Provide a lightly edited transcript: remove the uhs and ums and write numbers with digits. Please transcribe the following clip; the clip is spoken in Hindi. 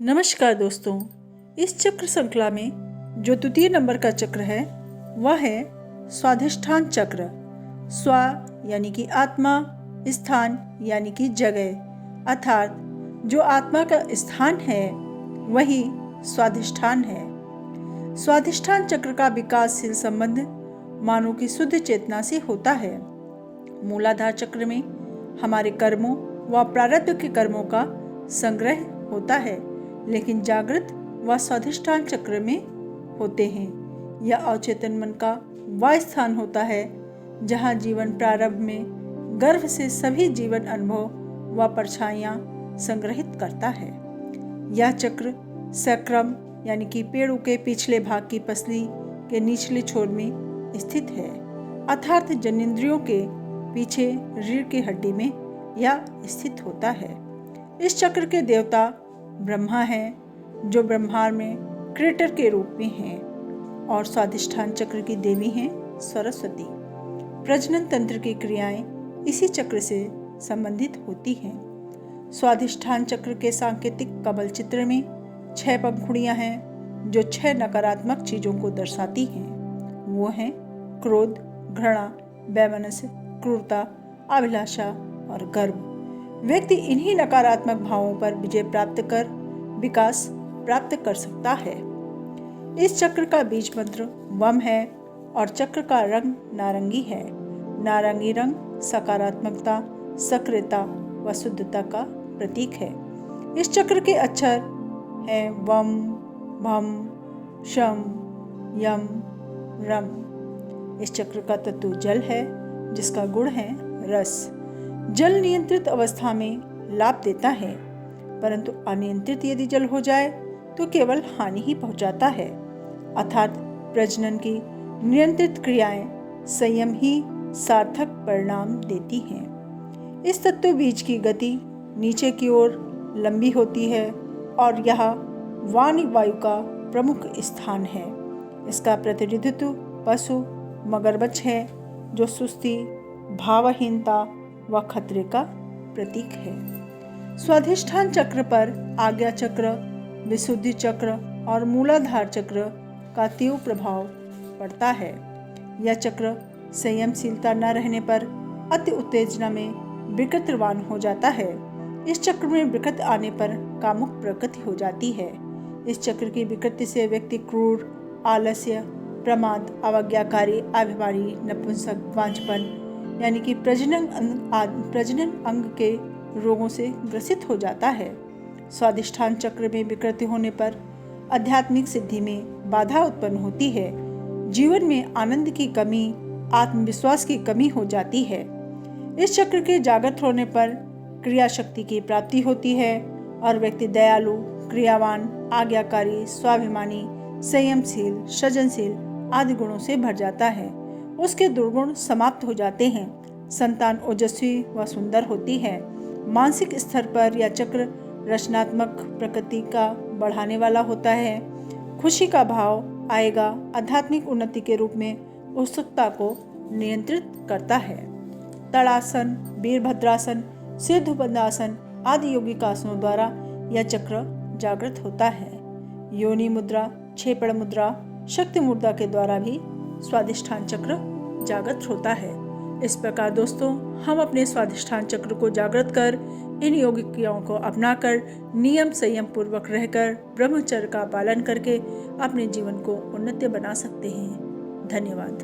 नमस्कार दोस्तों, इस चक्र श्रृंखला में जो द्वितीय नंबर का चक्र है वह है स्वाधिष्ठान चक्र। स्व यानी कि आत्मा, स्थान यानी कि जगह, अर्थात जो आत्मा का स्थान है वही स्वाधिष्ठान है। स्वाधिष्ठान चक्र का विकासशील संबंध मानव की शुद्ध चेतना से होता है। मूलाधार चक्र में हमारे कर्मों व प्रारब्ध के कर्मों का संग्रह होता है, लेकिन जागृत व स्वाधिष्ठान चक्र में होते हैं। यह अवचेतन मन का वह स्थान होता है जहाँ जीवन प्रारंभ में गर्भ से सभी जीवन अनुभव व परछाइयाँ संग्रहित करता है। यह चक्र सक्रम यानी कि पेड़ों के पिछले भाग की पसली के निचले छोर में स्थित है, अर्थात जनेंद्रियों के पीछे रीढ़ की हड्डी में यह स्थित होता है। इस चक्र के देवता ब्रह्मा हैं, जो ब्रह्मांड में क्रिएटर के रूप में हैं, और स्वाधिष्ठान चक्र की देवी हैं सरस्वती। प्रजनन तंत्र की क्रियाएं इसी चक्र से संबंधित होती हैं। स्वाधिष्ठान चक्र के सांकेतिक कमल चित्र में 6 पंखुड़ियां हैं जो 6 नकारात्मक चीजों को दर्शाती हैं। वो हैं क्रोध, घृणा, वैमनस्य, क्रूरता, अभिलाषा और गर्व। व्यक्ति इन्हीं नकारात्मक भावों पर विजय प्राप्त कर विकास प्राप्त कर सकता है। इस चक्र का बीज मंत्र वम है और चक्र का रंग नारंगी है। नारंगी रंग सकारात्मकता, सक्रियता व शुद्धता का प्रतीक है। इस चक्र के अक्षर हैं वम, भम, शम, यम, रम। इस चक्र का तत्व जल है, जिसका गुण है रस। जल नियंत्रित अवस्था में लाभ देता है, परंतु अनियंत्रित यदि जल हो जाए तो केवल हानि ही पहुंचाता है, अर्थात प्रजनन की नियंत्रित क्रियाएं संयम ही सार्थक परिणाम देती हैं। इस तत्व बीज की गति नीचे की ओर लंबी होती है और यह वाणी वायु का प्रमुख स्थान है। इसका प्रतिनिधित्व पशु मगरमच्छ है, जो सुस्ती, भावहीनता व खतरे का प्रतीक है। स्वाधिष्ठान चक्र पर आज्ञा चक्र, विशुद्धि चक्र और मूलाधार चक्र का तीव्र प्रभाव पड़ता है। यह चक्र संयमशीलता न रहने पर अति उत्तेजना में विकृतवान हो जाता है। इस चक्र में विकृत आने पर कामुक प्रकृति हो जाती है। इस चक्र की विकृति से व्यक्ति क्रूर, आलस्य, प्रमाद, अवज्ञाकारी, अभिमानी, नपुंसक, वांछपन यानी कि प्रजनन अंग के रोगों से ग्रसित हो जाता है। स्वाधिष्ठान चक्र में विकृति होने पर आध्यात्मिक सिद्धि में बाधा उत्पन्न होती है। जीवन में आनंद की कमी, आत्मविश्वास की कमी हो जाती है। इस चक्र के जागृत होने पर क्रिया शक्ति की प्राप्ति होती है और व्यक्ति दयालु, क्रियावान, आज्ञाकारी, स्वाभिमानी, संयमशील, सृजनशील आदि गुणों से भर जाता है। उसके दुर्गुण समाप्त हो जाते हैं। संतान ओजस्वी व सुंदर होती है। मानसिक स्तर पर यह चक्र रचनात्मक प्रकृति का बढ़ाने वाला होता है। खुशी का भाव आएगा। आध्यात्मिक उन्नति के रूप में उत्सुकता को नियंत्रित करता है। तड़ासन, वीरभद्रासन, सिद्धबंधासन आदि यौगिक आसनों द्वारा यह चक्र जागृत होता है। योनि मुद्रा, क्षेपण मुद्रा, शक्ति मुद्रा के द्वारा भी स्वाधिष्ठान चक्र जागृत होता है। इस प्रकार दोस्तों, हम अपने स्वाधिष्ठान चक्र को जागृत कर इन यौगिक क्रियाओं को अपनाकर नियम संयम पूर्वक रहकर ब्रह्मचर्य का पालन करके अपने जीवन को उन्नत बना सकते हैं। धन्यवाद।